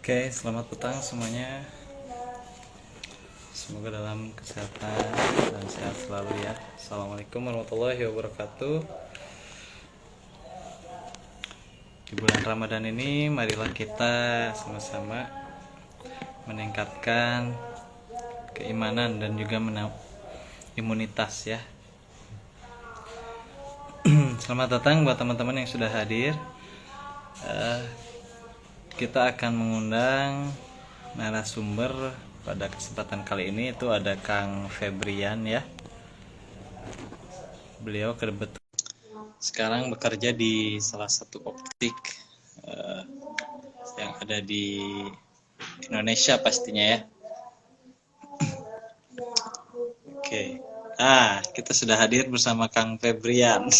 Oke, selamat petang semuanya. Semoga dalam kesehatan dan sehat selalu ya. Assalamualaikum warahmatullahi wabarakatuh. Di bulan Ramadan ini, marilah kita sama-sama meningkatkan keimanan dan juga imunitas ya. Selamat datang buat teman-teman yang sudah hadir. Kita akan mengundang narasumber pada kesempatan kali ini. Itu ada Kang Febrian ya. Beliau sekarang bekerja di salah satu optik yang ada di Indonesia pastinya ya. Oke. Kita sudah hadir bersama Kang Febrian.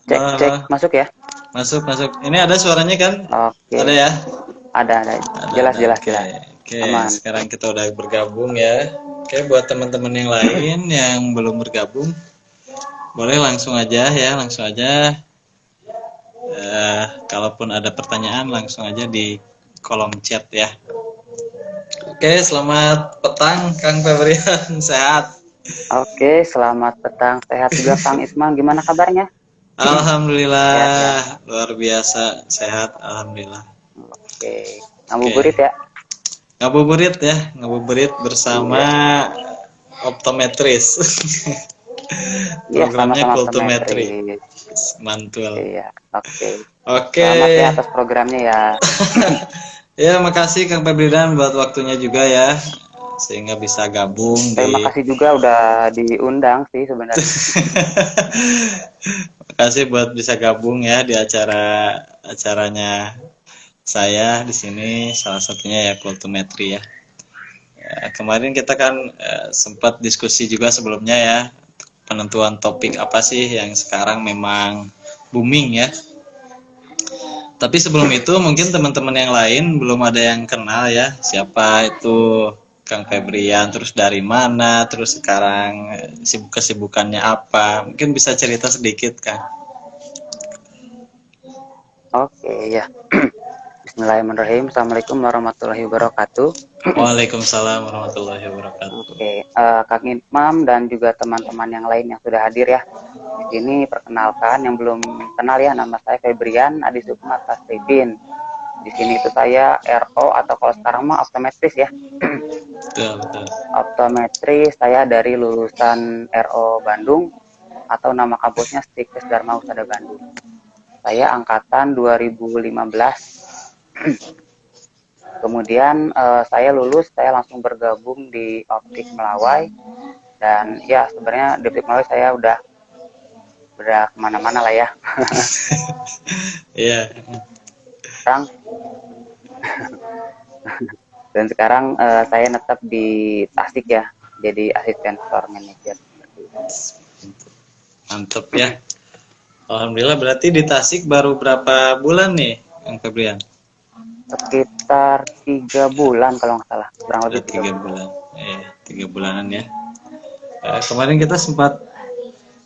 Cek, masuk ya? Masuk. Ini ada suaranya kan? Oke. Ada ya? Ada. Jelas. Oke. Sekarang kita udah bergabung ya. Oke, buat teman-teman yang lain yang belum bergabung, boleh langsung aja ya, kalaupun ada pertanyaan langsung aja di kolom chat ya. Oke, selamat petang Kang Febrian, sehat? Oke, selamat petang, sehat juga Kang Isman, gimana kabarnya? Alhamdulillah, Sehat, ya? Luar biasa, sehat, alhamdulillah. Oke, ngabuburit ya? Ngabuburit bersama optometris. Iya, Programnya sama-sama Kultumetri. Mantul. Iya, oke. Oke. Selamat ya atas programnya ya. Ya, makasih Kang Febrian buat waktunya juga ya, sehingga bisa gabung. Terima kasih juga udah diundang sih sebenarnya. Makasih buat bisa gabung ya di acaranya saya di sini, salah satunya ya Kultumetri ya. Kemarin kita kan sempat diskusi juga sebelumnya ya, penentuan topik apa sih yang sekarang memang booming ya. Tapi sebelum itu mungkin teman-teman yang lain belum ada yang kenal ya, siapa itu Kang Febrian, terus dari mana, terus sekarang kesibukannya apa, mungkin bisa cerita sedikit Kang. Oke, ya. Bismillahirrahmanirrahim. Assalamualaikum warahmatullahi wabarakatuh. Waalaikumsalam warahmatullahi wabarakatuh. Oke, Kang Imam dan juga teman-teman yang lain yang sudah hadir ya. Di sini perkenalkan yang belum kenal ya, nama saya Febrian Adi Sukma Tasrifin. Di sini itu saya RO atau kalau sekarang mah optometris ya. Betul. Optometris saya dari lulusan RO Bandung atau nama kampusnya Stikes Dharma Husada Bandung. Saya angkatan 2015. Kemudian saya lulus, saya langsung bergabung di Optik Melawai. Dan ya sebenarnya di Optik Melawai saya udah kemana-mana lah ya. Iya. Dan sekarang saya netap di Tasik ya, jadi asisten store manager. Mantep ya. Alhamdulillah, berarti di Tasik baru berapa bulan nih Kang Febrian? Sekitar 3 bulan kalau nggak salah, kurang lebih 3 bulan. 3 bulanan ya. Kemarin kita sempat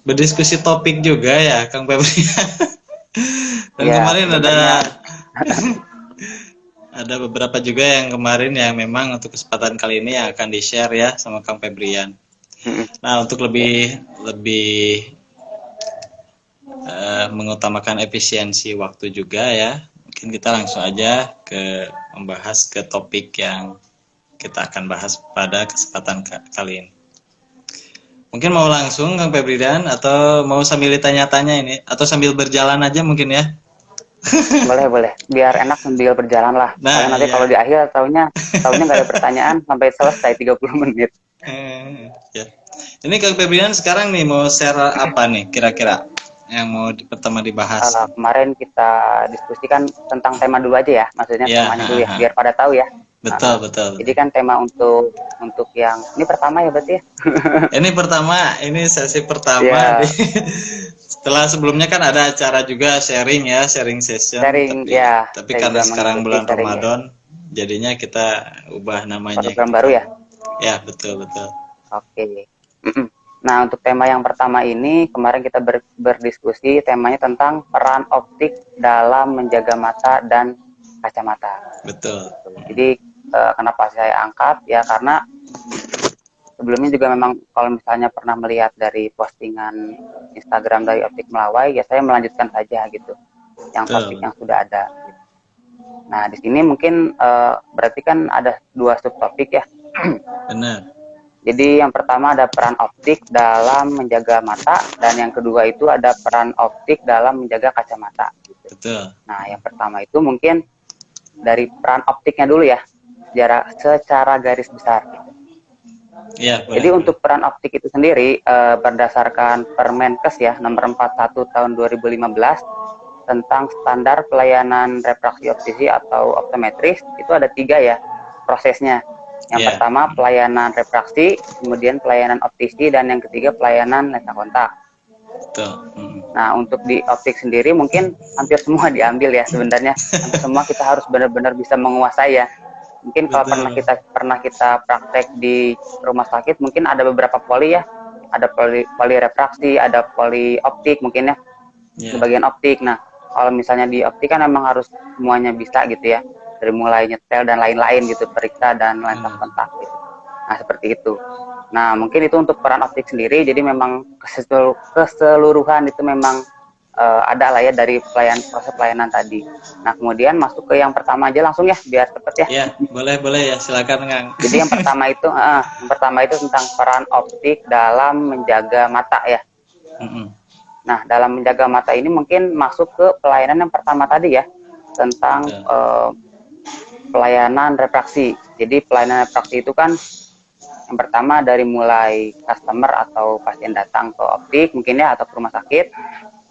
berdiskusi topik juga ya Kang Febrian. Dan ya, kemarin ada beberapa juga yang kemarin yang memang untuk kesempatan kali ini yang akan di-share ya sama Kang Febrian. Nah, untuk lebih mengutamakan efisiensi waktu juga ya, mungkin kita langsung aja membahas ke topik yang kita akan bahas pada kesempatan kali ini. Mungkin mau langsung Kang Febrian atau mau sambil ditanya-tanya ini, atau sambil berjalan aja mungkin ya? Boleh, biar enak sambil berjalan lah. Nah, nanti kalau di akhir taunya nggak ada pertanyaan sampai selesai 30 menit. Ya. Ini Kang Febrian sekarang nih mau share apa nih kira-kira yang mau pertama dibahas? Kemarin kita diskusikan tentang tema dulu aja ya, maksudnya temanya dulu ya, biar pada tahu ya. Betul. Jadi kan tema untuk yang ini pertama ya berarti ya? Ini pertama, ini sesi pertama. Setelah sebelumnya kan ada acara juga sharing session. Tapi karena sekarang bulan Ramadan, jadinya kita ubah namanya. Program baru ya? Ya, betul. Oke. Nah, untuk tema yang pertama ini, kemarin kita berdiskusi temanya tentang peran optik dalam menjaga mata dan kacamata. Betul. Jadi kenapa saya angkat ya, karena sebelumnya juga memang kalau misalnya pernah melihat dari postingan Instagram dari Optik Melawai, ya saya melanjutkan saja gitu yang topik Betul. yang sudah ada gitu. Nah di sini mungkin berarti kan ada 2 subtopik ya. Benar. Jadi yang pertama ada peran optik dalam menjaga mata, dan yang kedua itu ada peran optik dalam menjaga kacamata gitu. Betul. Nah yang pertama itu mungkin dari peran optiknya dulu ya, secara garis besar gitu. Iya, boleh. Jadi untuk peran optik itu sendiri berdasarkan Permenkes ya nomor 41 tahun 2015 tentang standar pelayanan refraksi optisi atau optometris, itu ada 3 ya prosesnya. Yang Iya. pertama pelayanan refraksi, kemudian pelayanan optisi, dan yang ketiga pelayanan lensa kontak. Betul. Nah untuk di optik sendiri mungkin hampir semua diambil ya sebenarnya. Hampir semua kita harus benar-benar bisa menguasai ya. Mungkin kalau Betul. pernah kita praktek di rumah sakit, mungkin ada beberapa poli ya. Ada poli refraksi, ada poli optik mungkin ya, di Iya. bagian optik. Nah, kalau misalnya di optik kan memang harus semuanya bisa gitu ya. Dari mulai nyetel dan lain-lain gitu, periksa dan lensa kontak gitu. Nah, seperti itu. Nah, mungkin itu untuk peran optik sendiri, jadi memang keseluruhan itu memang ada lah ya dari proses pelayanan tadi. Nah, kemudian masuk ke yang pertama aja langsung ya, biar cepet ya. Iya, boleh ya, silakan Kang. Jadi yang pertama itu tentang peran optik dalam menjaga mata ya. Nah, dalam menjaga mata ini mungkin masuk ke pelayanan yang pertama tadi ya, tentang pelayanan refraksi. Jadi pelayanan refraksi itu kan yang pertama dari mulai customer atau pasien datang ke optik mungkin ya, atau ke rumah sakit.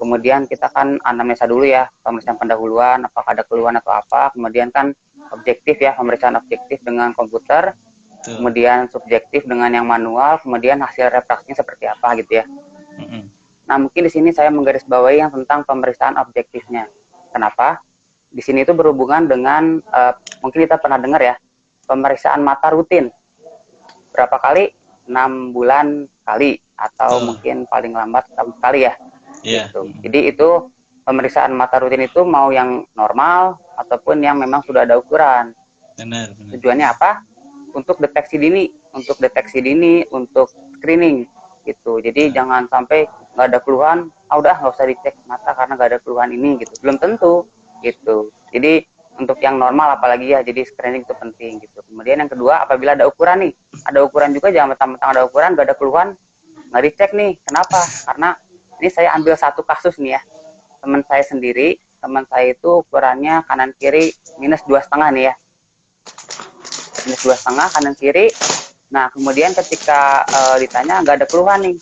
Kemudian kita kan anamnesa dulu ya, pemeriksaan pendahuluan, apakah ada keluhan atau apa. Kemudian kan objektif ya, pemeriksaan objektif dengan komputer. Kemudian subjektif dengan yang manual. Kemudian hasil refraksinya seperti apa gitu ya. Nah mungkin di sini saya menggarisbawahi yang tentang pemeriksaan objektifnya. Kenapa? Di sini itu berhubungan dengan mungkin kita pernah dengar ya, pemeriksaan mata rutin. Berapa kali? 6 bulan kali, atau mungkin paling lambat setahun sekali ya. Gitu. Jadi itu pemeriksaan mata rutin itu mau yang normal ataupun yang memang sudah ada ukuran. Benar. Tujuannya apa? Untuk deteksi dini, untuk screening gitu. Jadi jangan sampai nggak ada keluhan, udah nggak usah dicek mata karena nggak ada keluhan ini gitu. Belum tentu gitu. Jadi untuk yang normal apalagi ya, jadi screening itu penting gitu. Kemudian yang kedua, apabila ada ukuran nih, ada ukuran juga, jangan mentang-mentang ada ukuran nggak ada keluhan nggak dicek nih. Kenapa? Karena ini saya ambil satu kasus nih ya, teman saya sendiri. Teman saya itu ukurannya kanan kiri minus 2,5 nih ya, minus 2,5 kanan kiri. Nah kemudian ketika ditanya nggak ada keluhan nih.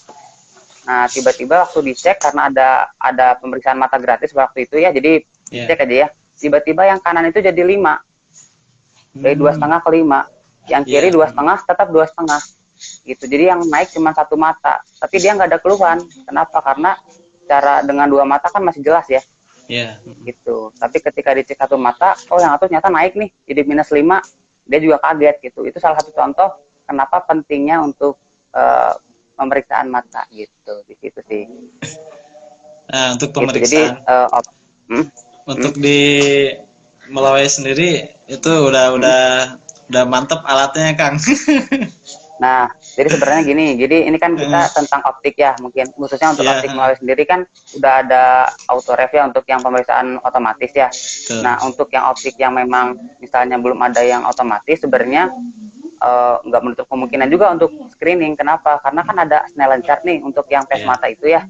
Nah tiba-tiba waktu dicek, karena ada pemeriksaan mata gratis waktu itu ya, jadi cek aja ya, tiba-tiba yang kanan itu jadi 5, dari 2,5 ke 5, yang kiri 2,5 tetap 2,5 gitu. Jadi yang naik cuma satu mata, tapi dia nggak ada keluhan. Kenapa? Karena cara dengan 2 mata kan masih jelas ya. Gitu. Tapi ketika dicek satu mata, oh yang satu ternyata naik nih, jadi minus 5, dia juga kaget gitu. Itu salah satu contoh kenapa pentingnya untuk pemeriksaan mata gitu. Di situ sih. Nah, untuk pemeriksaan, gitu. Jadi, untuk di Melawai sendiri itu udah mantep alatnya Kang. Nah, jadi sebenarnya gini, jadi ini kan kita tentang optik ya, mungkin khususnya untuk optik Melawai sendiri kan udah ada auto ref ya untuk yang pemeriksaan otomatis ya. Nah, untuk yang optik yang memang misalnya belum ada yang otomatis, sebenarnya nggak menutup kemungkinan juga untuk screening. Kenapa? Karena kan ada Snellen chart nih untuk yang tes mata itu ya.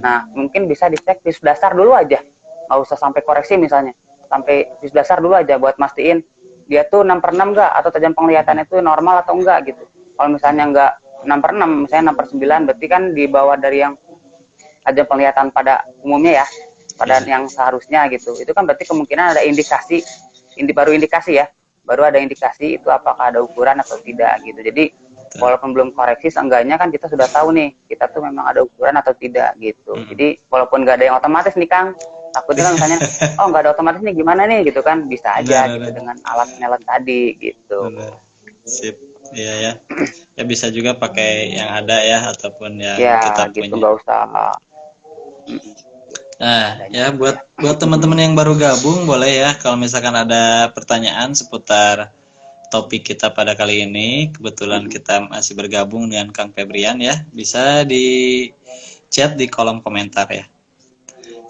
Nah, mungkin bisa dicek visu dasar dulu aja, nggak usah sampai koreksi misalnya, sampai visu dasar dulu aja buat mastiin dia tuh 6/6 nggak, atau tajam penglihatan itu normal atau enggak gitu. Kalau misalnya nggak 6/6, misalnya 6/9, berarti kan di bawah dari yang tajam penglihatan pada umumnya ya, pada yang seharusnya gitu. Itu kan berarti kemungkinan ada indikasi, baru ada indikasi itu apakah ada ukuran atau tidak gitu. Jadi walaupun belum koreksi, seenggaknya kan kita sudah tahu nih, kita tuh memang ada ukuran atau tidak gitu. Jadi walaupun nggak ada yang otomatis nih Kang, takutnya kan misalnya, oh nggak ada otomatis nih, gimana nih gitu kan, bisa aja gitu dengan alat Snellen tadi gitu. Sip. Iya ya. Ya bisa juga pakai yang ada ya, ataupun yang ya, kita gitu, punya. nggak usah. Nah, adanya ya gitu buat ya. buat teman-teman yang baru gabung boleh ya kalau misalkan ada pertanyaan seputar topik kita pada kali ini. Kebetulan Mm-mm. kita masih bergabung dengan Kang Febrian ya. Bisa di chat di kolom komentar ya.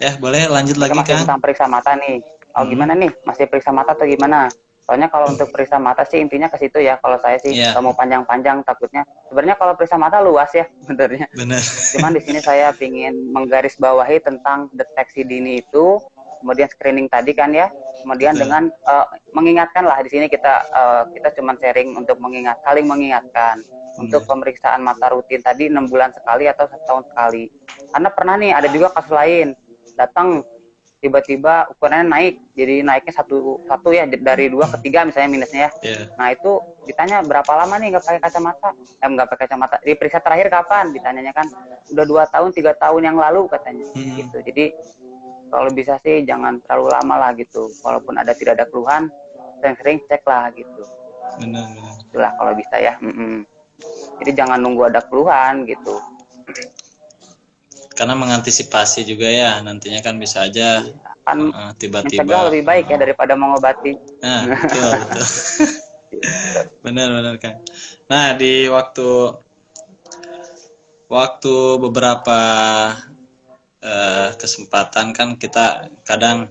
Ya, boleh lanjut Kita lagi masih Kang. tentang periksa mata nih. Oh Mm-mm. gimana nih? Masih periksa mata atau gimana? Soalnya kalau untuk periksa mata sih intinya ke situ ya. Kalau saya sih Iya, nggak mau panjang-panjang takutnya. Sebenarnya kalau periksa mata luas ya sebenarnya. benar. Cuman di sini saya ingin menggarisbawahi tentang deteksi dini itu, kemudian screening tadi kan ya, kemudian Betul. dengan mengingatkan lah di sini kita cuman sharing untuk saling mengingatkan untuk Benar. pemeriksaan mata rutin tadi 6 bulan sekali atau setahun sekali. Karena pernah nih ada juga kasus lain datang tiba-tiba ukurannya naik, jadi naiknya satu satu ya dari 2 ke 3 misalnya minusnya ya. Ya. Nah itu ditanya berapa lama nih nggak pakai kacamata? Nggak pakai kacamata. Diperiksa terakhir kapan? Ditanyanya kan udah 2 tahun 3 tahun yang lalu katanya. Mm-mm. Gitu. Jadi kalau bisa sih jangan terlalu lama lah gitu. Walaupun tidak ada keluhan, sering-sering cek lah gitu. Benar, benar. Itulah kalau bisa ya. Jadi jangan nunggu ada keluhan gitu. Karena mengantisipasi juga ya, nantinya kan bisa aja Iya. Kan mencegah tiba-tiba. lebih baik ya daripada mengobati. Nah, betul, betul. Benar-benar kan. Nah, di waktu beberapa kesempatan kan kita kadang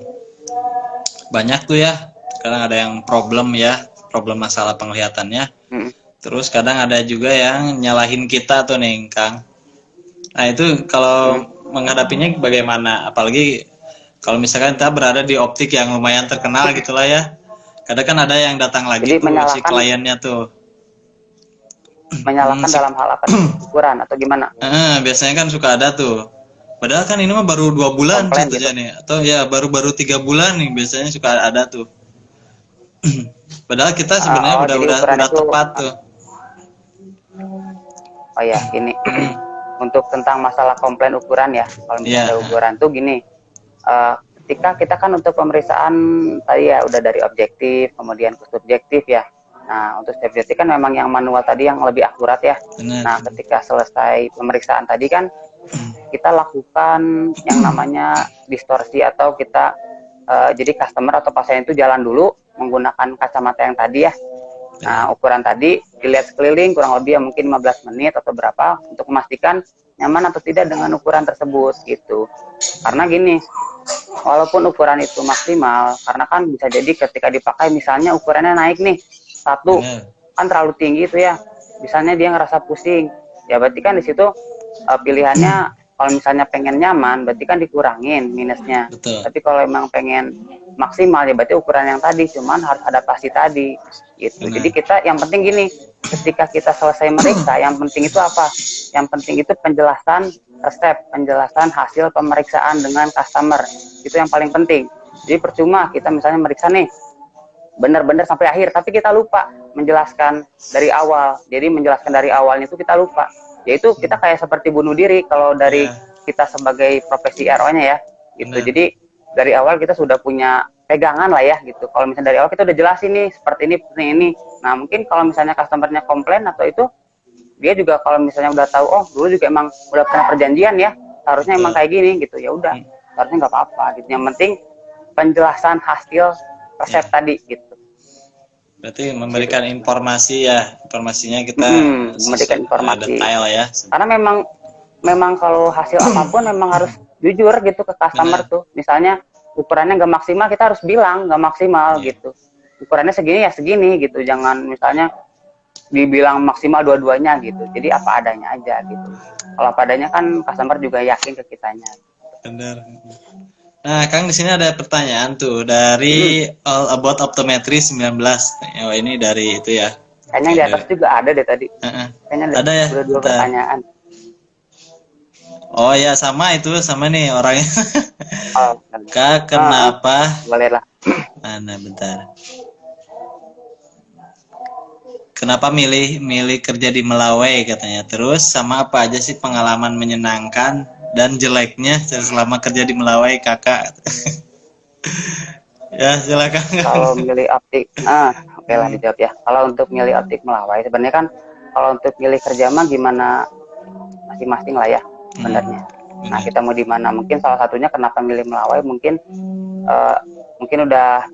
banyak tuh ya, kadang ada yang problem ya, problem masalah penglihatannya. Mm. Terus kadang ada juga yang nyalahin kita tuh nih, Kang. Nah, itu kalau menghadapinya bagaimana? Apalagi kalau misalkan kita berada di optik yang lumayan terkenal gitulah ya. Kadang kan ada yang datang lagi Jadi tuh si kliennya tuh. menyalahkan Si dalam hal apa nih? Ukuran atau gimana? biasanya kan suka ada tuh. Padahal kan ini mah baru 2 bulan Komplain contohnya gitu. nih, atau ya baru-baru 3 bulan nih biasanya suka ada tuh. Padahal kita sebenarnya Oh, udah jadi udah ukuran udah itu, tepat tuh. oh ya, gini. Untuk tentang masalah komplain ukuran ya, kalau misalnya Iya, ada ukuran tuh gini, ketika kita kan untuk pemeriksaan tadi ya udah dari objektif, kemudian ke subjektif ya. Nah, untuk subjektif kan memang yang manual tadi yang lebih akurat ya. benar. Nah, ketika selesai pemeriksaan tadi kan kita lakukan yang namanya distorsi atau kita jadi customer atau pasien itu jalan dulu menggunakan kacamata yang tadi ya. Nah, ukuran tadi dilihat sekeliling kurang lebih ya mungkin 15 menit atau berapa untuk memastikan nyaman atau tidak dengan ukuran tersebut gitu. Karena gini, walaupun ukuran itu maksimal, karena kan bisa jadi ketika dipakai misalnya ukurannya naik nih, satu, Benar. kan terlalu tinggi itu ya. Misalnya dia ngerasa pusing, ya berarti kan di situ pilihannya kalau misalnya pengen nyaman, berarti kan dikurangin minusnya. Betul. Tapi kalau emang pengen maksimal ya berarti ukuran yang tadi, cuman harus adaptasi tadi gitu. Benar. Jadi kita yang penting gini, ketika kita selesai meriksa, yang penting itu apa? Yang penting itu penjelasan resep, penjelasan hasil pemeriksaan dengan customer. Itu yang paling penting. Jadi percuma kita misalnya meriksa nih, benar-benar sampai akhir, tapi kita lupa menjelaskan dari awal. Jadi menjelaskan dari awalnya itu kita lupa. Yaitu kita kayak seperti bunuh diri kalau dari kita sebagai profesi RO-nya ya. Gitu. Benar. Jadi dari awal kita sudah punya pegangan lah ya gitu. Kalau misalnya dari awal kita udah jelasin nih seperti ini, seperti ini. Nah, mungkin kalau misalnya customernya komplain atau itu dia juga kalau misalnya udah tahu oh dulu juga emang udah pernah perjanjian ya harusnya emang kayak gini gitu ya udah harusnya nggak apa-apa gitu yang penting penjelasan hasil resep tadi gitu. Berarti memberikan informasi ya, informasinya kita memberikan informasi detail ya. karena memang kalau hasil apapun memang harus jujur gitu ke customer tuh. Misalnya ukurannya nggak maksimal kita harus bilang nggak maksimal gitu, ukurannya segini ya segini gitu, jangan misalnya dibilang maksimal dua-duanya gitu. Jadi apa adanya aja gitu. Kalau apa adanya kan customer juga yakin ke kitanya. Benar. Nah, Kang di sini ada pertanyaan tuh dari All About Optometry 19. Oh, ini dari itu ya. Kayaknya di atas juga ada deh tadi. Kayaknya ada ya. Udah 2 pertanyaan. Oh ya sama itu sama nih orangnya. Oh, Kak, kenapa? Boleh lah. Mana bentar. Kenapa milih kerja di Melawai katanya? Terus sama apa aja sih pengalaman menyenangkan dan jeleknya selama kerja di Melawai kakak? Ya silakan. Kalau milih optik, oke lah dijawab ya. Kalau untuk milih optik Melawai, sebenarnya kan kalau untuk milih kerja mah gimana masing-masing lah ya sebenarnya. Nah, benar. kita mau di mana? Mungkin salah satunya kenapa milih Melawai, eh, mungkin udah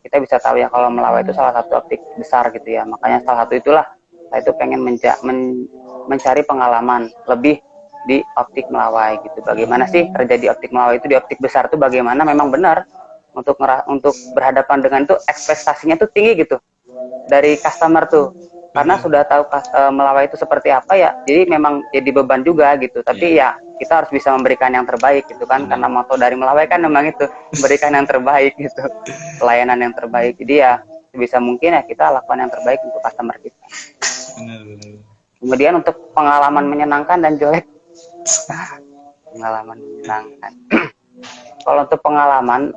kita bisa tahu ya kalau Melawai itu salah satu optik besar gitu ya. Makanya salah satu itulah saya itu pengen mencari pengalaman lebih di optik Melawai gitu. Bagaimana sih kerja di optik Melawai itu, di optik besar tuh bagaimana? Memang benar untuk berhadapan dengan itu ekspektasinya tuh tinggi gitu dari customer tuh, karena Benar. sudah tahu Melawai itu seperti apa ya, jadi memang jadi beban juga gitu. Tapi Iya, ya kita harus bisa memberikan yang terbaik gitu kan, benar. karena moto dari Melawai kan memang itu memberikan yang terbaik gitu, pelayanan yang terbaik. Jadi ya sebisa mungkin ya kita lakukan yang terbaik untuk customer kita. Benar, benar. Kemudian untuk pengalaman menyenangkan dan jelek. Pengalaman menyenangkan. Kalau untuk pengalaman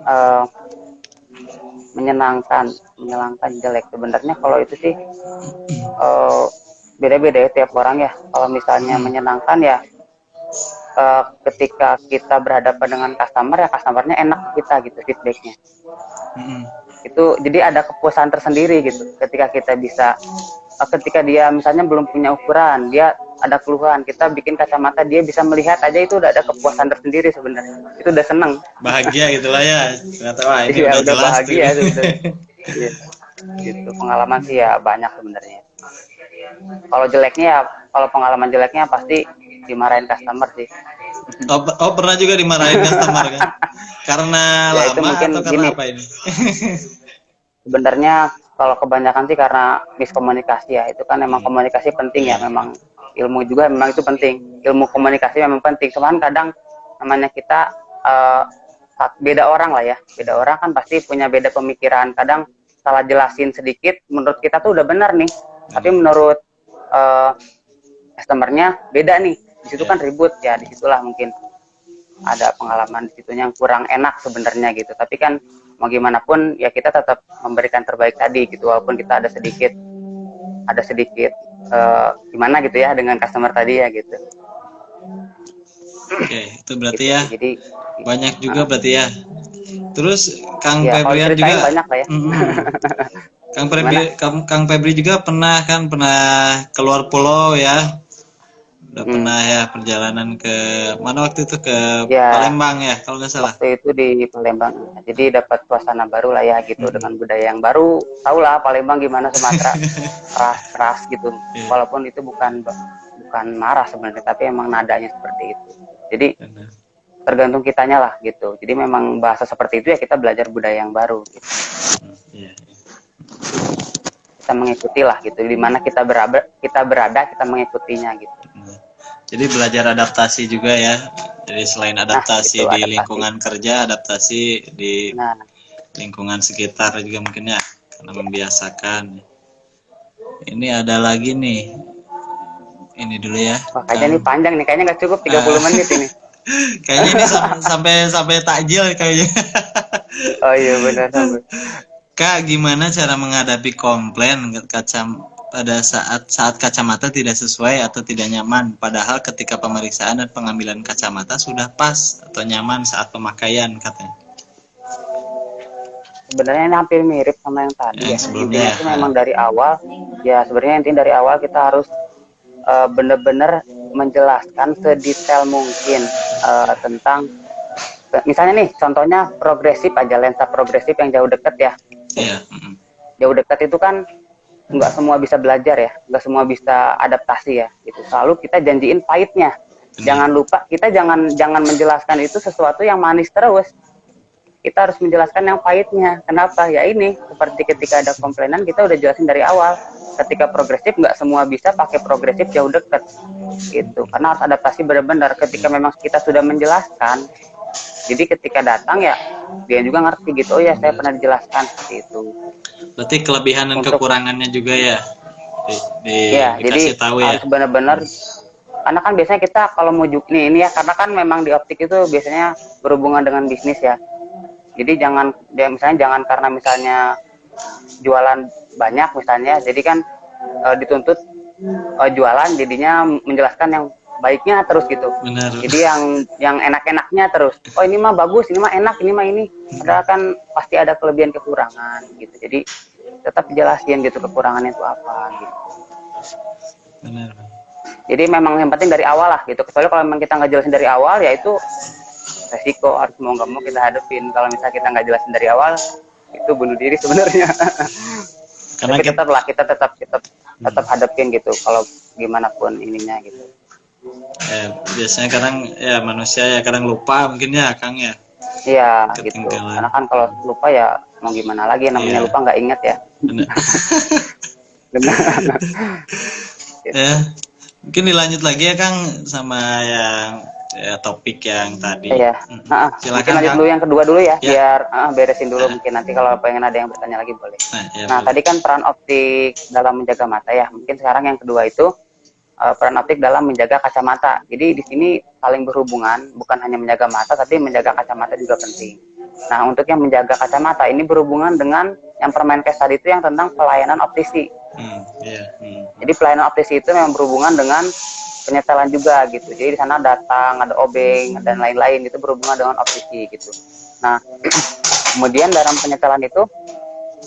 menyenangkan jelek, sebenarnya kalau itu sih beda-beda ya tiap orang ya. Kalau misalnya menyenangkan ya ketika kita berhadapan dengan customer ya, customernya enak ke kita gitu feedbacknya. Mm-mm. Itu jadi ada kepuasan tersendiri gitu ketika kita bisa ketika dia misalnya belum punya ukuran, dia ada keluhan, kita bikin kacamata, dia bisa melihat aja, itu udah ada kepuasan tersendiri sebenarnya. Itu udah seneng. Bahagia gitulah ya. Ternyata wah ini Iya, udah udah jelas tuh. bahagia sebenarnya. Iya, gitu. Pengalaman sih ya banyak sebenarnya. Kalau jeleknya ya, kalau pengalaman jeleknya pasti dimarahin customer sih. Oh, pernah juga dimarahin customer kan? Karena Ya itu lama mungkin atau karena gini, apa ini? sebenarnya kalau kebanyakan sih karena miskomunikasi ya. Itu kan memang Hmm. komunikasi penting ya, Iya. memang ilmu juga memang itu penting. Ilmu komunikasi memang penting. Cuman kadang namanya kita eh, beda orang lah ya. Beda orang kan pasti punya beda pemikiran. Kadang salah jelasin sedikit, menurut kita tuh udah benar nih. Tapi Benar. menurut eh, customernya beda nih. Di situ Ya. kan ribut ya. Disitulah mungkin ada pengalaman di situnya yang kurang enak sebenarnya gitu. Tapi kan mau gimana pun ya kita tetap memberikan terbaik tadi gitu, walaupun kita ada sedikit gimana gitu ya dengan customer tadi ya gitu. Oke, itu berarti Gitu ya sih. Jadi banyak juga berarti ya. Terus Kang ya kalau Febrian diceritain juga, banyak lah ya. Gimana? Kang Febri juga pernah keluar pulau ya. Udah Hmm. pernah ya perjalanan ke mana waktu itu ke Ya Palembang ya kalau nggak salah. waktu itu di Palembang. Jadi dapat suasana baru lah ya gitu, dengan Mm-mm. budaya yang baru. Tahu lah Palembang gimana, Sumatera keras gitu. Iya, Walaupun itu bukan marah sebenarnya, tapi emang nadanya seperti itu. Jadi benar. tergantung kitanya lah gitu. Jadi memang bahasa seperti itu ya kita belajar budaya yang baru gitu. Iya. Kita mengikuti lah gitu. Di mana kita berada kita mengikutinya gitu. Nah, jadi belajar adaptasi juga ya. Jadi selain Nah, itu adaptasi di adaptasi. lingkungan kerja, adaptasi di Nah, lingkungan sekitar juga mungkin ya, karena membiasakan. Ini ada lagi nih. Ini dulu ya, wah kayaknya Kang. ini panjang nih, kayaknya nggak cukup 30 Ah, menit ini. kayaknya ini sampai sampai takjil kayaknya. Oh iya benar sampai. Kak, gimana cara menghadapi komplain pada saat kacamata tidak sesuai atau tidak nyaman, padahal ketika pemeriksaan dan pengambilan kacamata sudah pas atau nyaman saat pemakaian katanya. Sebenarnya ini hampir mirip sama yang tadi Yang ya. sebelumnya Intinya ya. sih memang dari awal ya, sebenarnya intinya dari awal kita harus benar-benar menjelaskan sedetail mungkin tentang misalnya nih contohnya progresif aja, lensa progresif yang jauh dekat ya. Iya. Jauh dekat itu kan nggak semua bisa belajar ya, nggak semua bisa adaptasi ya gitu. Selalu kita janjiin pahitnya. Jangan lupa kita jangan menjelaskan itu sesuatu yang manis terus. Kita harus menjelaskan yang pahitnya. Kenapa? Ya ini seperti ketika ada komplainan kita udah jelasin dari awal. Ketika progresif nggak semua bisa pakai progresif jauh dekat gitu. Karena harus adaptasi benar-benar. Ketika memang kita sudah menjelaskan, jadi ketika datang ya dia juga ngerti gitu. Oh ya saya pernah dijelaskan seperti itu. Berarti kelebihan dan Untuk kekurangannya juga ya ya jadi dikasih tahu ya. harus benar-benar, karena kan biasanya kita kalau mau nih ini ya, karena kan memang di optik itu biasanya berhubungan dengan bisnis ya. Jadi jangan karena misalnya jualan banyak misalnya, jadi kan dituntut jualan jadinya menjelaskan yang baiknya terus gitu. Benar. Jadi yang enak-enaknya terus. Oh ini mah bagus, ini mah enak, ini mah ini. Padahal kan pasti ada kelebihan kekurangan gitu. Jadi tetap jelasin gitu kekurangannya itu apa gitu. Benar. Jadi memang yang penting dari awal lah gitu. Kecuali kalau memang kita nggak jelasin dari awal, ya itu resiko harus mau nggak mau kita hadapin. Kalau misalnya kita nggak jelasin dari awal, itu bunuh diri sebenarnya. Karena Tapi tetap lah kita tetap hadapin gitu. Kalau gimana pun ininya gitu. Biasanya kadang ya manusia ya kadang lupa mungkin ya Kang ya. Iya gitu. Ketinggalan. Karena kan kalau lupa ya mau gimana lagi, namanya Iya. lupa nggak inget ya. Benar. Benar. Ya, mungkin dilanjut lagi ya Kang sama yang topik yang tadi. Iya. Mungkin Silakan lanjut Kang. dulu yang kedua dulu ya, Ya. biar beresin dulu mungkin nanti kalau pengen ada yang bertanya lagi boleh. Ya, Nah, tadi kan peran optik dalam menjaga mata ya. Mungkin sekarang yang kedua itu peran optik dalam menjaga kacamata. Jadi di sini saling berhubungan, bukan hanya menjaga mata tapi menjaga kacamata juga penting. Nah, untuk yang menjaga kacamata ini berhubungan dengan yang Permenkes tadi itu yang tentang pelayanan optisi. Jadi pelayanan optisi itu memang berhubungan dengan penyetelan juga gitu. Jadi di sana datang, ada obeng dan lain-lain, itu berhubungan dengan optisi gitu. Nah, kemudian dalam penyetelan itu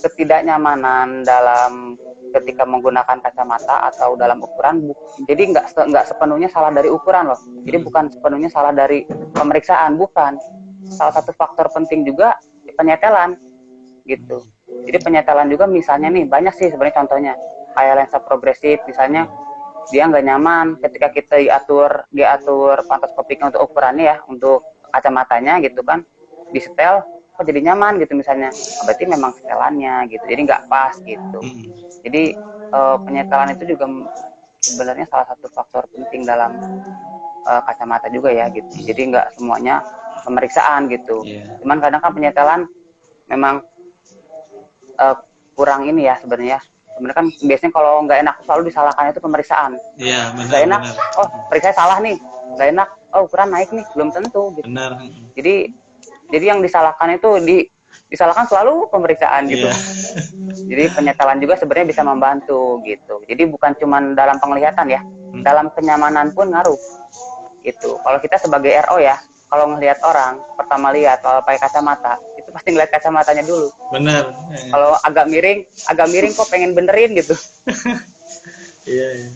ketidaknyamanan dalam ketika menggunakan kacamata atau dalam ukuran, jadi nggak sepenuhnya salah dari ukuran loh. Jadi bukan sepenuhnya salah dari pemeriksaan, bukan. Salah satu faktor penting juga penyetelan gitu. Jadi penyetelan juga misalnya nih banyak sih sebenarnya contohnya, kayak lensa progresif misalnya dia nggak nyaman ketika kita diatur pantoskopiknya untuk ukurannya ya, untuk kacamatanya gitu kan, disetel kok jadi nyaman gitu misalnya, berarti memang setelannya gitu, jadi nggak pas gitu. Jadi penyetelan itu juga sebenarnya salah satu faktor penting dalam kacamata juga ya gitu. Jadi nggak semuanya pemeriksaan gitu. Cuman kadang kan penyetelan memang kurang ini ya sebenarnya. Sebenarnya kan biasanya kalau nggak enak selalu disalahkan itu pemeriksaan. Iya, benar. Nggak enak, benar. oh periksa salah nih. Nggak enak, oh ukuran naik nih, belum tentu. Gitu. Benar. Jadi yang disalahkan itu disalahkan selalu pemeriksaan gitu. Jadi penyetelan juga sebenarnya bisa membantu gitu. Jadi bukan cuma dalam penglihatan ya, dalam kenyamanan pun ngaruh. Gitu. Kalau kita sebagai RO ya, kalau ngelihat orang pertama lihat kalau pakai kacamata itu pasti ngeliat kacamatanya dulu. Benar. Kalau agak miring kok pengen benerin gitu. Iya.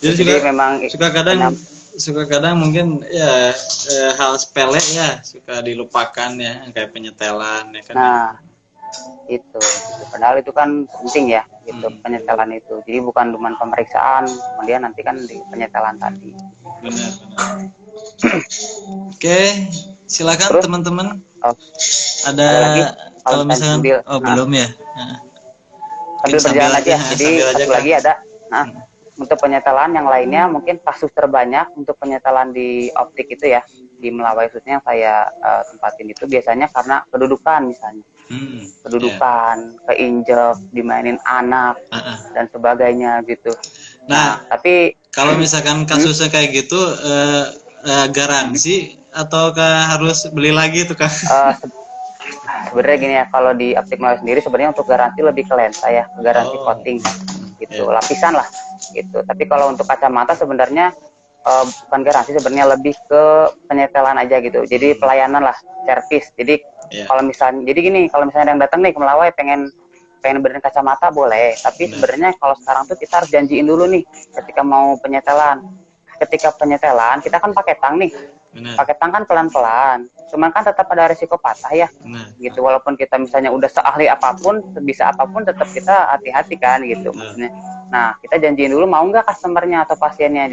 Jadi juga memang suka kadang mungkin ya hal sepele ya suka dilupakan ya kayak penyetelan ya kan. Nah itu padahal itu kan penting ya gitu penyetelan itu. Jadi bukan cuma pemeriksaan, kemudian nanti kan di penyetelan tadi. Benar. Oke, silakan teman-teman. Ada lagi? Kalau misalkan belum ya. Sambil berjalan aja. Jadi satu lagi ada. Nah, untuk penyetelan yang lainnya mungkin kasus terbanyak untuk penyetelan di optik itu ya, di Melawai khususnya yang saya tempatin itu biasanya karena kedudukan misalnya. Kedudukan, keinjek, dimainin anak dan sebagainya gitu. Nah, tapi kalau misalkan kasusnya kayak gitu garansi ataukah harus beli lagi tuh Kang? Sebenarnya gini ya, kalau di optik Melawai sendiri sebenarnya untuk garansi lebih ke lensa ya, garansi coating gitu, lapisan lah gitu. Tapi kalau untuk kacamata sebenarnya bukan garansi, sebenarnya lebih ke penyetelan aja gitu. Jadi pelayanan lah, servis. Jadi kalau misalnya, jadi gini, kalau misalnya ada yang datang nih ke Melawai pengen benerin kacamata boleh, tapi sebenarnya kalau sekarang tuh kita harus janjiin dulu nih ketika mau penyetelan. Ketika penyetelan kita kan pakai tang nih, pakai tang kan pelan-pelan, cuman kan tetap ada risiko patah ya, gitu. Walaupun kita misalnya udah seahli apapun, sebisa apapun, tetap kita hati-hati kan gitu maksudnya. Nah kita janjiin dulu mau nggak customernya atau pasiennya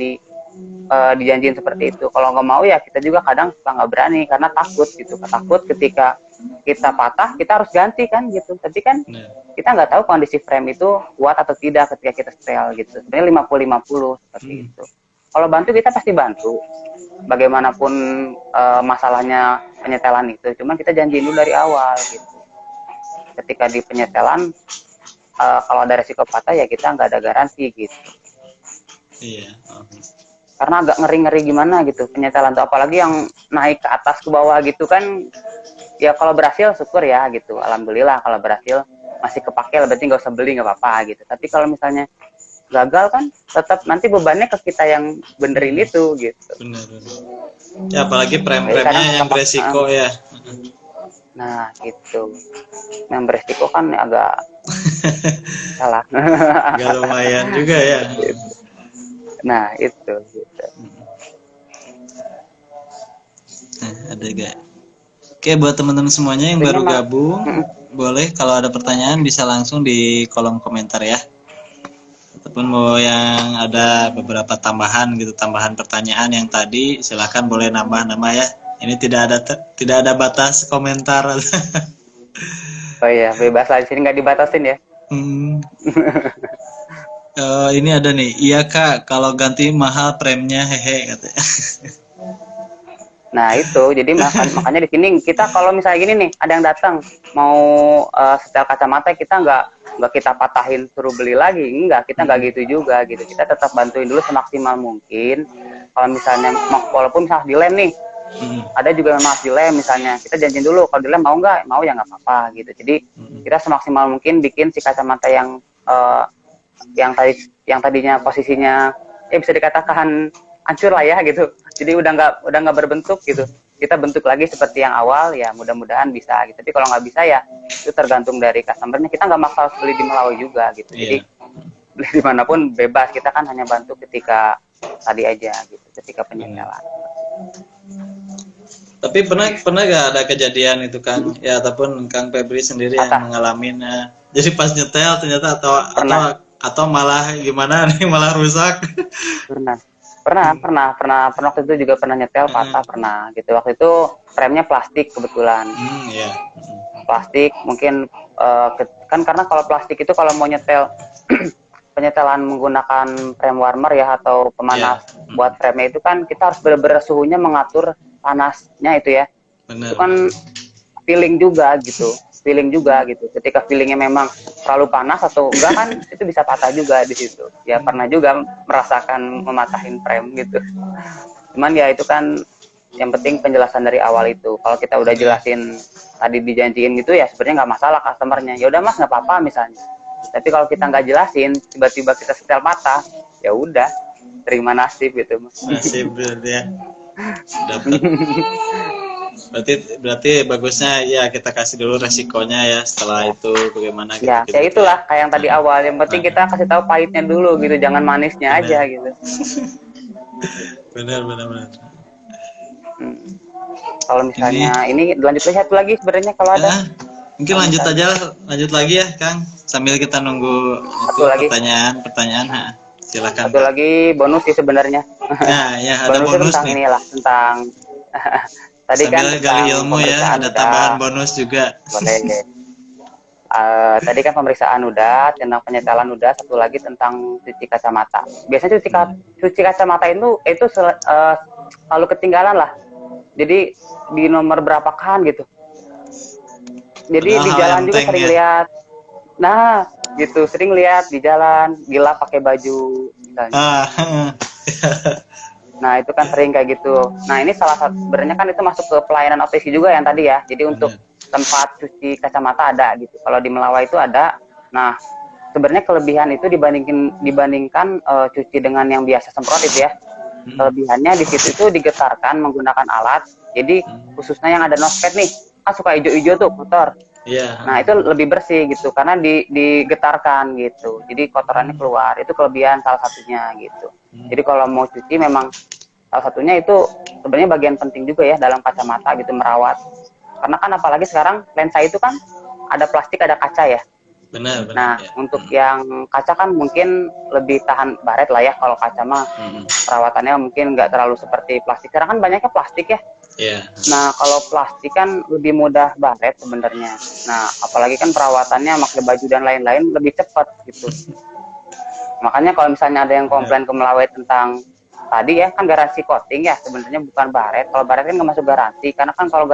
dijanjiin seperti itu. Kalau nggak mau ya kita juga kadang suka nggak berani karena takut gitu, takut ketika kita patah kita harus ganti kan gitu. Tapi kan kita nggak tahu kondisi frame itu kuat atau tidak ketika kita setel gitu. Sebenarnya 50-50 seperti itu. Kalau bantu kita pasti bantu, bagaimanapun masalahnya penyetelan itu. Cuman kita janjiin dulu dari awal gitu. Ketika di penyetelan kalau ada resiko patah ya kita nggak ada garansi gitu. Iya. Karena agak ngeri-ngeri gimana gitu penyetelan tuh, apalagi yang naik ke atas ke bawah gitu kan. Ya kalau berhasil syukur ya gitu, alhamdulillah. Kalau berhasil masih kepake, berarti nggak usah beli, nggak apa-apa gitu. Tapi kalau misalnya gagal kan tetap nanti bebannya ke kita yang benerin itu gitu. Benar. Ya apalagi frame-frame-nya yang beresiko ya. Nah gitu, yang beresiko kan agak salah. Agak lumayan juga ya. Nah, itu gitu. Nah, ada gak? Oke, buat teman-teman semuanya yang Sebenarnya baru gabung, mm, boleh kalau ada pertanyaan bisa langsung di kolom komentar ya. Ataupun mau yang ada beberapa tambahan gitu, tambahan pertanyaan yang tadi, silahkan boleh nambah-nambah ya. Ini tidak ada batas komentar. oh iya, bebas lah di sini nggak dibatasin ya. Hmm, ini ada nih. Iya Kak, kalau ganti mahal premnya hehe katanya. Nah itu, jadi makanya di sini kita kalau misalnya gini nih, ada yang datang mau setel kacamata, kita nggak kita patahin suruh beli lagi, enggak, kita nggak gitu juga gitu. Kita tetap bantuin dulu semaksimal mungkin. Kalau misalnya walaupun misalnya dilem nih, ada juga yang maaf dilem misalnya, kita janjiin dulu kalau dilem mau nggak, mau ya nggak apa-apa gitu. Jadi kita semaksimal mungkin bikin si kacamata yang tadinya posisinya bisa dikatakan hancur lah ya gitu, jadi udah nggak berbentuk gitu, kita bentuk lagi seperti yang awal ya, mudah-mudahan bisa gitu. Tapi kalau nggak bisa ya itu tergantung dari customernya, kita nggak maksa harus beli di Melawai juga gitu. Jadi Iya. beli dimanapun bebas, kita kan hanya bantu ketika tadi aja gitu, ketika penyetelan. Tapi pernah gak ada kejadian itu Kang? Ya ataupun Kang Febri sendiri yang Patah mengalami, jadi pas nyetel ternyata pernah atau malah gimana nih, malah rusak. pernah pernah waktu itu juga pernah nyetel patah, pernah gitu. Waktu itu remnya plastik kebetulan, Ya. plastik mungkin kan karena kalau plastik itu kalau mau nyetel penyetelan menggunakan frame warmer ya atau pemanas Ya. buat frame itu kan kita harus benar-benar suhunya mengatur panasnya itu ya. Itu Benar. kan feeling juga gitu. Ketika feelingnya memang terlalu panas atau enggak kan itu bisa patah juga di situ. Ya pernah juga merasakan mematahin frame gitu. Cuman ya itu kan yang penting penjelasan dari awal itu. Kalau kita udah jelasin tadi dijanjiin gitu ya sebenarnya nggak masalah customernya. Ya udah mas nggak apa-apa misalnya. Tapi kalau kita nggak jelasin, tiba-tiba kita setel patah, ya udah terima nasib gitu mas. Nasib berarti ya. Dapat. Berarti bagusnya ya kita kasih dulu resikonya ya, setelah itu bagaimana gitu, Ya, gitu, kayak gitu itulah ya. kayak yang tadi awal. Yang penting kita kasih tahu pahitnya dulu gitu, jangan manisnya Benar. aja gitu. Benar. Hmm. Kalau misalnya ini lanjut lagi satu lagi sebenarnya kalau ada. Mungkin lanjut lagi ya Kang, sambil kita nunggu itu Satu lagi, pertanyaan. Silakan satu Kang. lagi bonus sih sebenarnya. Nah, ya ada Bonusnya bonus tentang nih. inilah, tentang tadi kan Sambil gali tentang ilmu ya, pemeriksaan ada tambahan udah, bonus juga. boleh. Tadi kan pemeriksaan udah, tentang penyetelan udah, satu lagi tentang cuci kacamata. Biasanya cuci kacamata itu selalu ketinggalan lah. Jadi di nomor berapa kan gitu. Jadi Padahal di hal yang jalan juga penting sering ya. lihat. Nah, gitu sering lihat di jalan, gila pakai baju misalnya. Nah, itu kan sering kayak gitu. Nah, ini salah satu sebenarnya kan itu masuk ke pelayanan optisi juga yang tadi ya. Jadi untuk Benar. tempat cuci kacamata ada gitu. Kalau di Melawai itu ada. Nah, sebenarnya kelebihan itu dibandingkan cuci dengan yang biasa semprot itu ya. Kelebihannya di situ itu digetarkan menggunakan alat. Jadi khususnya yang ada nospet nih, kan suka hijau-hijau tuh kotor. Iya. Nah, itu lebih bersih gitu karena digetarkan gitu. Jadi kotorannya keluar. Itu kelebihan salah satunya gitu. Jadi kalau mau cuci memang salah satunya itu sebenarnya bagian penting juga ya dalam kacamata gitu, merawat. Karena kan apalagi sekarang lensa itu kan ada plastik, ada kaca ya. Benar Nah, ya. untuk yang kaca kan mungkin lebih tahan baret lah ya. Kalau kaca mah perawatannya mungkin nggak terlalu seperti plastik. Sekarang kan banyaknya plastik ya. Iya. Nah, kalau plastik kan lebih mudah baret sebenarnya. Nah, apalagi kan perawatannya pakai baju dan lain-lain lebih cepat gitu. Makanya kalau misalnya ada yang komplain ke Melawai tentang tadi ya, kan garansi coating ya sebenarnya bukan baret. Kalau baret kan nggak masuk garansi, karena kan kalau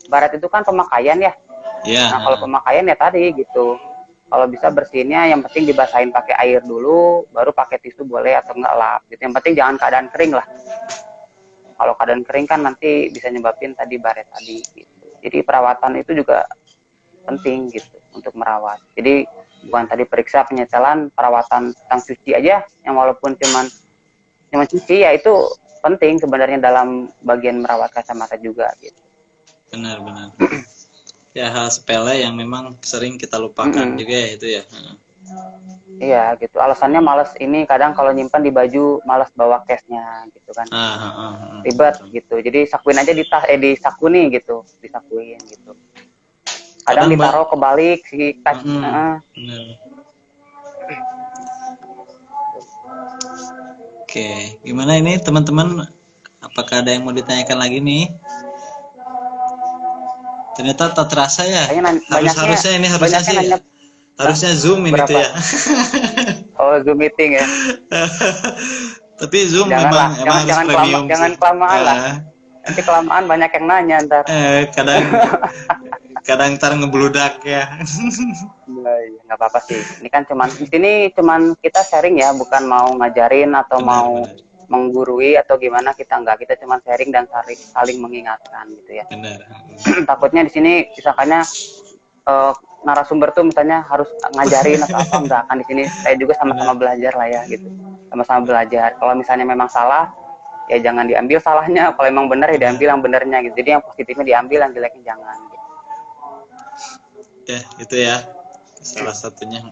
baret itu kan pemakaian ya. Iya. Nah, kalau pemakaian ya tadi gitu. Kalau bisa bersihinnya yang penting dibasahin pakai air dulu, baru pakai tisu boleh atau enggak lap gitu. Yang penting jangan keadaan kering lah. Kalau keadaan kering kan nanti bisa nyebabin tadi baret tadi gitu. Jadi perawatan itu juga penting gitu untuk merawat. Jadi bukan tadi periksa penyetelan, perawatan tentang cuci aja yang walaupun cuman cuci ya itu penting sebenarnya dalam bagian merawat kacamata juga gitu. Benar. Ya hal sepele yang memang sering kita lupakan juga ya itu ya. Iya gitu. Alasannya males ini kadang kalau nyimpan di baju males bawa case-nya gitu kan. Ribet Betul. gitu. Jadi sakuin aja di tas di saku nih gitu, disakuin gitu. Kadang Kadang ditaruh kebalik si tas. bener. Oke, gimana ini teman-teman? Apakah ada yang mau ditanyakan lagi nih? Ternyata tak terasa ya. Kayaknya Harusnya ini harusnya banyaknya sih nanya harusnya Zoom ini tuh berapa? ya. Oh, Zoom meeting ya. Tapi Zoom Janganlah, memang harus premium jangan sih. kelamaan lah. Nanti kelamaan banyak yang nanya ntar. Kadang kadang ntar ngebludak ya. Nah, iya, nggak apa-apa sih. Ini kan di sini cuman kita sharing ya, bukan mau ngajarin atau Benar, mau benar, menggurui atau gimana, kita nggak. Kita cuman sharing dan saling mengingatkan gitu ya. benar. Takutnya di sini misalkannya narasumber tuh misalnya harus ngajarin atau apa, enggak kan di sini saya juga sama-sama Benar. belajar lah ya gitu. Sama-sama belajar. Kalau misalnya memang salah ya jangan diambil salahnya, kalau emang benar ya Benar. diambil yang benernya gitu. Jadi yang positifnya diambil, yang jeleknya jangan gitu. Ya, itu ya. Salah satunya.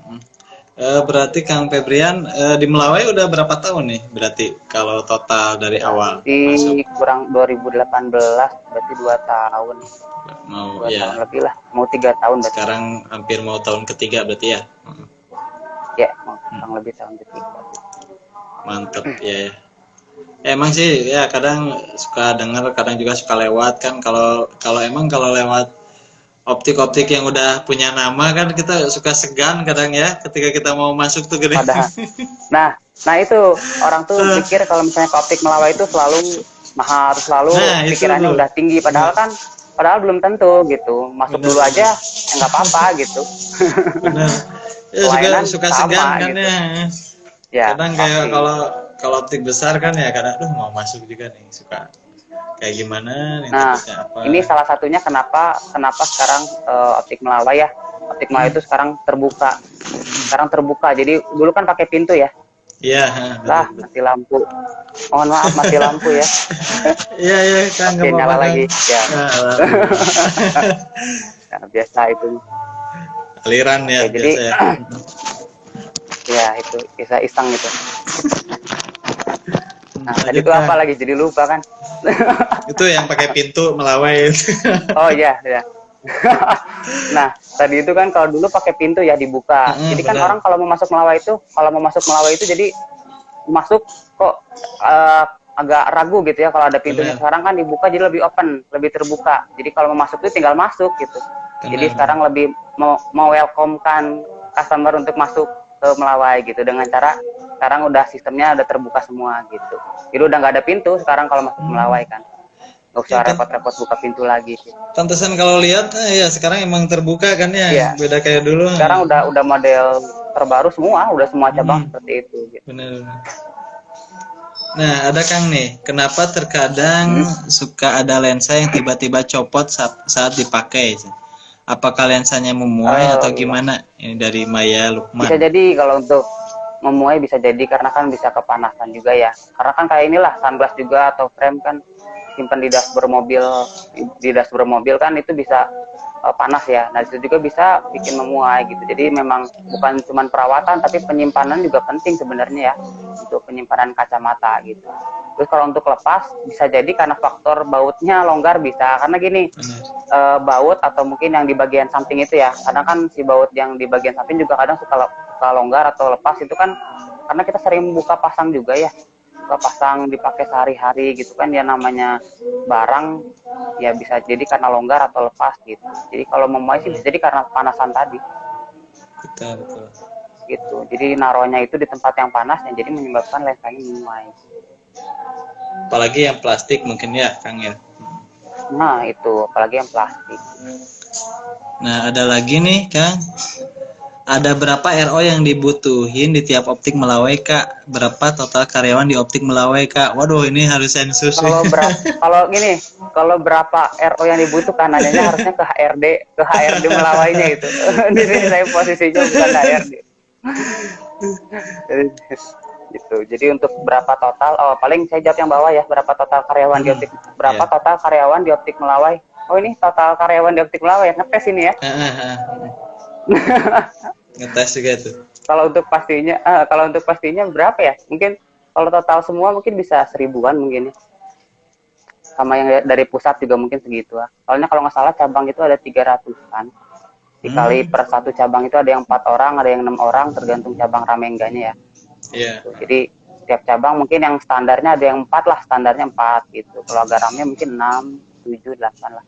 Berarti Kang Febrian di Melawai udah berapa tahun nih? Berarti kalau total dari awal masuk Berarti kurang 2018 berarti 2 tahun. mau 2 tahun ya. lebih lah, mau 3 tahun berarti. Sekarang hampir mau tahun ketiga berarti ya. Ya, mau kurang lebih tahun ketiga. Mantep ya. Emang sih ya kadang suka dengar, kadang juga suka lewat kan. Kalau kalau emang kalau lewat optik-optik yang udah punya nama kan kita suka segan kadang ya ketika kita mau masuk tuh gede. Padahal nah itu orang tuh pikir kalau misalnya ke optik Melawai itu harus selalu Nah, itu pikirannya tuh. udah tinggi, padahal belum tentu gitu. Masuk Bener. dulu aja nggak apa-apa gitu. Bener. Ya Pelayanan suka sama segan kan gitu. ya. Ya, Kadang kayak pasti. kalau optik besar kan ya kadang mau masuk juga nih suka kayak gimana nih Nah, takutnya apa. ini salah satunya kenapa sekarang optik Melawai ya. Optik Melawai itu sekarang terbuka. Jadi dulu kan pakai pintu ya. Iya, Lah, betul. mati lampu. Mohon maaf, mati lampu ya. Iya, kan Oke, nggak apa-apa nyala kan. lagi. Ya, Nah, alhamdulillah. nah, biasa itu. Aliran ya Oke, jadi biasa ya. ya itu bisa iseng gitu. Nah, tadi Lanjut itu Kang. apa lagi? Jadi lupa kan. Itu yang pakai pintu Melawai. Oh iya, ya. Nah, tadi itu kan kalau dulu pakai pintu ya dibuka. Jadi kan Benar. orang kalau mau masuk Melawai itu jadi masuk kok agak ragu gitu ya kalau ada pintunya. Benar. Sekarang kan dibuka jadi lebih open, lebih terbuka. Jadi kalau mau masuk itu tinggal masuk gitu. Jadi Benar. sekarang lebih mau welcome kan customer untuk masuk ke Melawai gitu, dengan cara sekarang udah sistemnya udah terbuka semua gitu. Jadi udah nggak ada pintu sekarang kalau masuk Melawai kan. Nggak usah Ya, repot-repot buka pintu lagi sih. pantesan kalau lihat ya sekarang emang terbuka kan ya. Iya. Beda kayak dulu. Sekarang udah model terbaru udah semua cabang seperti itu gitu. Benar. Nah, ada Kang nih, kenapa terkadang suka ada lensa yang tiba-tiba copot saat dipakai? Apakah lensanya memuai atau gimana? Ini dari Maya Lukman. Bisa jadi kalau untuk memuai bisa jadi karena kan bisa kepanasan juga ya. Karena kan kayak inilah sunglass juga atau frame kan simpan di dashboard mobil kan itu bisa panas ya. Nah itu juga bisa bikin memuai gitu. Jadi memang bukan cuma perawatan tapi penyimpanan juga penting sebenarnya ya untuk penyimpanan kacamata gitu. Terus kalau untuk lepas bisa jadi karena faktor bautnya longgar bisa karena gini baut atau mungkin yang di bagian samping itu ya. Kadang kan si baut yang di bagian samping juga kadang suka longgar atau lepas itu kan karena kita sering buka pasang juga ya. Pasang dipakai sehari-hari gitu kan ya, namanya barang ya bisa jadi karena longgar atau lepas gitu. Jadi kalau memuai sih bisa jadi karena panasan tadi Betul. gitu. Jadi naruhnya itu di tempat yang panas yang jadi menyebabkan lensanya memuai. Apalagi yang plastik mungkin ya Kang ya. Nah itu apalagi yang plastik. Nah, ada lagi nih Kang. Ada berapa RO yang dibutuhin di tiap optik Melawai Kak? Berapa total karyawan di optik Melawai Kak? Waduh, ini harus sensus. Kalau berapa RO yang dibutuhkan, nanyanya harusnya ke HRD Melawainya itu. Di sini saya posisinya bukan HRD. Gitu. Jadi untuk berapa total? Oh, paling saya jawab yang bawah ya. Berapa total karyawan di optik? Berapa total karyawan di optik Melawai? Oh, ini total karyawan di optik Melawai. Ngetes ini ya. Ngetes juga itu. Kalau untuk pastinya berapa ya? Mungkin kalau total semua mungkin bisa 1000-an mungkin ya. Sama yang dari pusat juga mungkin segitu lah. Soalnya kalau nggak salah cabang itu ada 300-an. Dikali per satu cabang itu ada yang 4 orang, ada yang 6 orang, tergantung cabang rame enggaknya ya. Iya. Jadi setiap cabang mungkin yang standarnya ada yang 4 lah, standarnya 4 gitu. Kalau agak rame mungkin 6, 7, 8 lah.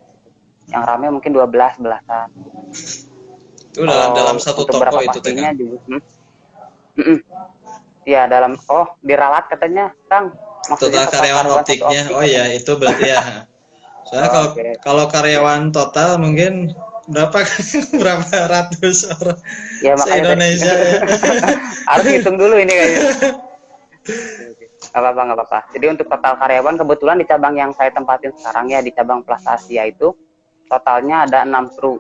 Yang rame mungkin 12, belasan. Itu dalam satu untuk toko berapa itu pastinya Kang. juga. Iya diralat katanya Kang. Total Maksudnya karyawan optiknya. optik Oh iya, itu berarti ya. Soalnya kalau Oke. kalau karyawan total mungkin berapa berapa ratus orang Ya makanya se-Indonesia ya. harus hitung dulu ini kayaknya. Nggak apa-apa. Jadi untuk total karyawan kebetulan di cabang yang saya tempatin sekarang ya di cabang Plaza Asia itu totalnya ada 6 kru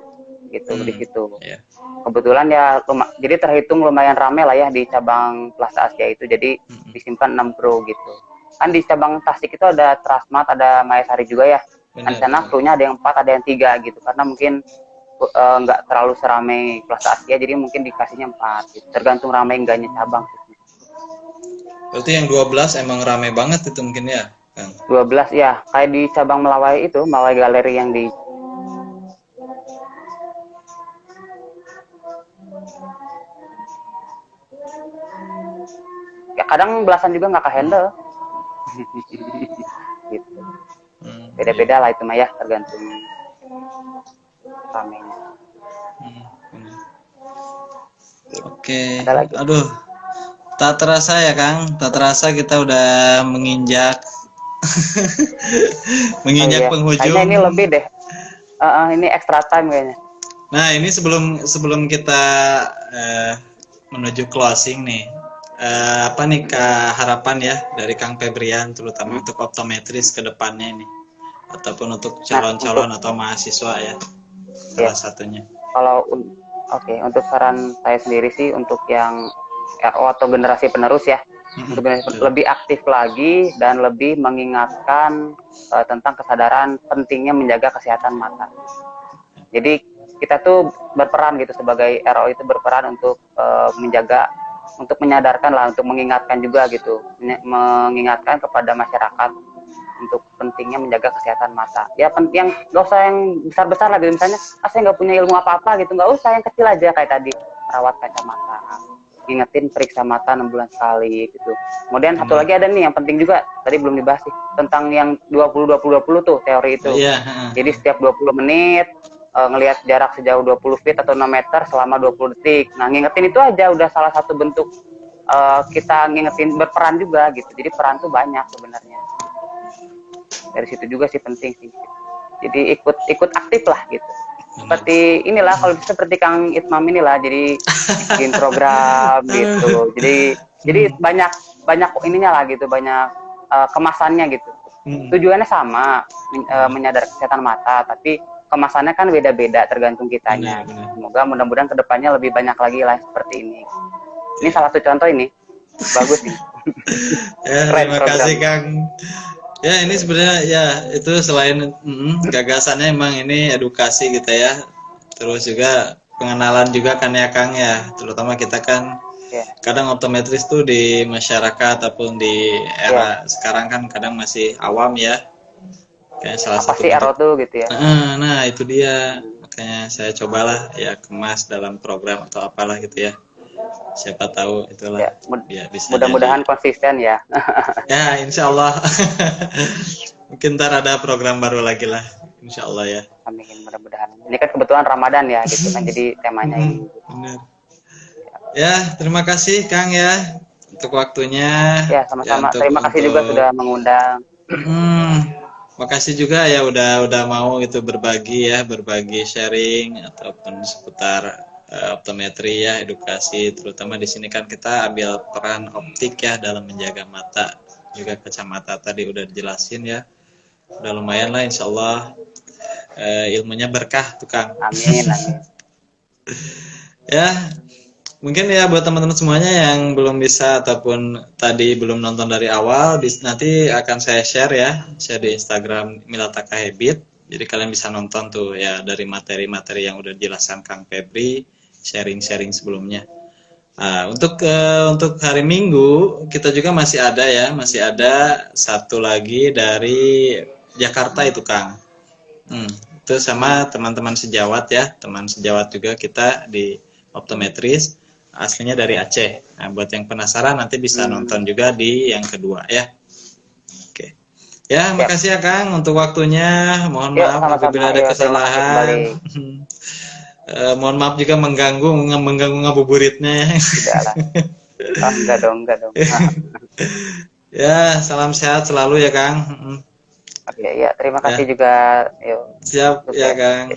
gitu di situ. Iya. Kebetulan ya jadi terhitung lumayan rame lah ya di cabang Plaza Asia itu. Jadi disimpan 6 kru gitu. Kan di cabang Tasik itu ada Trasmat, ada Mayasari juga ya. Kan di sana krunya ada yang 4, ada yang 3 gitu. Karena mungkin nggak terlalu seramai Plaza Asia, jadi mungkin dikasihnya 4 gitu. Tergantung ramai enggaknya cabang. Berarti yang 12 emang rame banget itu mungkin ya, Kang. 12 ya, kayak di cabang Melawai itu, Melawai Galeri yang di ya kadang belasan juga nggak ke-handle. Gitu. Beda-beda lah itu mah ya, tergantung ramainya. Oke. Ada lagi? Aduh, tak terasa ya Kang, tak terasa kita udah menginjak menginjak iya. penghujung. Kayaknya ini lebih deh. Ini extra time kayaknya. Nah, ini sebelum kita menuju closing nih, apa nih harapan ya dari Kang Febrian, terutama untuk optometris ke depannya ini, ataupun untuk calon-calon atau mahasiswa ya, salah satunya. Kalau untuk saran saya sendiri sih untuk yang RO atau generasi penerus ya, untuk lebih aktif lagi dan lebih mengingatkan tentang kesadaran pentingnya menjaga kesehatan mata. Jadi kita tuh berperan gitu sebagai RO itu berperan untuk menjaga, untuk menyadarkan lah, untuk mengingatkan juga gitu, mengingatkan kepada masyarakat untuk pentingnya menjaga kesehatan mata. Ya penting, nggak usah yang besar-besar lah gitu, misalnya saya nggak punya ilmu apa-apa gitu, nggak usah yang kecil aja kayak tadi merawat kacamata, ingetin periksa mata 6 bulan sekali gitu. Kemudian satu lagi ada nih yang penting juga, tadi belum dibahas sih, tentang yang 20-20-20 tuh teori itu. Jadi setiap 20 menit ngelihat jarak sejauh 20 feet atau 6 meter selama 20 detik. Nah ngingetin itu aja udah salah satu bentuk kita ngingetin, berperan juga gitu. Jadi peran tuh banyak sebenarnya. Dari situ juga sih penting sih. Jadi ikut aktif lah gitu. Seperti inilah, kalau seperti Kang Itmam inilah, jadi bikin program gitu. Jadi banyak ininya lah gitu, banyak kemasannya gitu. Tujuannya sama, menyadar kesehatan mata, tapi kemasannya kan beda-beda tergantung kitanya. Semoga mudah-mudahan kedepannya lebih banyak lagi lah seperti ini. Ini salah satu contoh ini, bagus nih. Ya, terima kasih Kang. Ya ini sebenarnya ya itu selain gagasannya emang ini edukasi gitu ya, terus juga pengenalan juga kan ya Kang ya, terutama kita kan kadang optometris tuh di masyarakat ataupun di era sekarang kan kadang masih awam ya, kayak salah satu RO tuh gitu ya. Nah itu dia, makanya saya cobalah ya kemas dalam program atau apalah gitu ya. Siapa tahu itulah ya, bisa mudah-mudahan konsisten ya. Ya insya Allah. Mungkin ntar ada program baru lagi lah, insya Allah ya. Amin, mudah-mudahan. Ini kan kebetulan Ramadan ya gitu kan, jadi temanya ini. Benar. Ya terima kasih Kang ya untuk waktunya. Ya sama-sama. Ya, terima kasih juga sudah mengundang. Makasih juga ya udah mau itu berbagi sharing ataupun seputar optometri ya, edukasi, terutama di sini kan kita ambil peran optik ya dalam menjaga mata, juga kacamata tadi udah dijelasin ya, udah lumayan lah, insya Allah ilmunya berkah tuh Kang. Amin. Ya mungkin ya buat teman-teman semuanya yang belum bisa ataupun tadi belum nonton dari awal, nanti akan saya share di Instagram Milataka Habit, jadi kalian bisa nonton tuh ya dari materi-materi yang udah dijelaskan Kang Febri. sharing-sharing sebelumnya. Nah, untuk hari Minggu kita juga masih ada ya, masih ada satu lagi dari Jakarta itu Kang. Itu sama teman-teman sejawat ya, teman sejawat juga kita di optometris, aslinya dari Aceh. Nah, buat yang penasaran nanti bisa nonton juga di yang kedua ya. Oke. Ya, Siap. makasih ya Kang untuk waktunya. Mohon Yuk, maaf sama-sama. apabila ada Yuk, terima kasih kesalahan. kembali. Mohon maaf juga mengganggu ngabuburitnya. Tidak lah. Ah, enggak dong, enggak dong. Ya, salam sehat selalu ya Kang. Oke, ya, terima kasih Ya, juga. Yuk, siap ya sukses. Kang.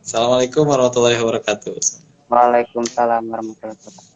Assalamualaikum warahmatullahi wabarakatuh. Waalaikumsalam warahmatullahi wabarakatuh.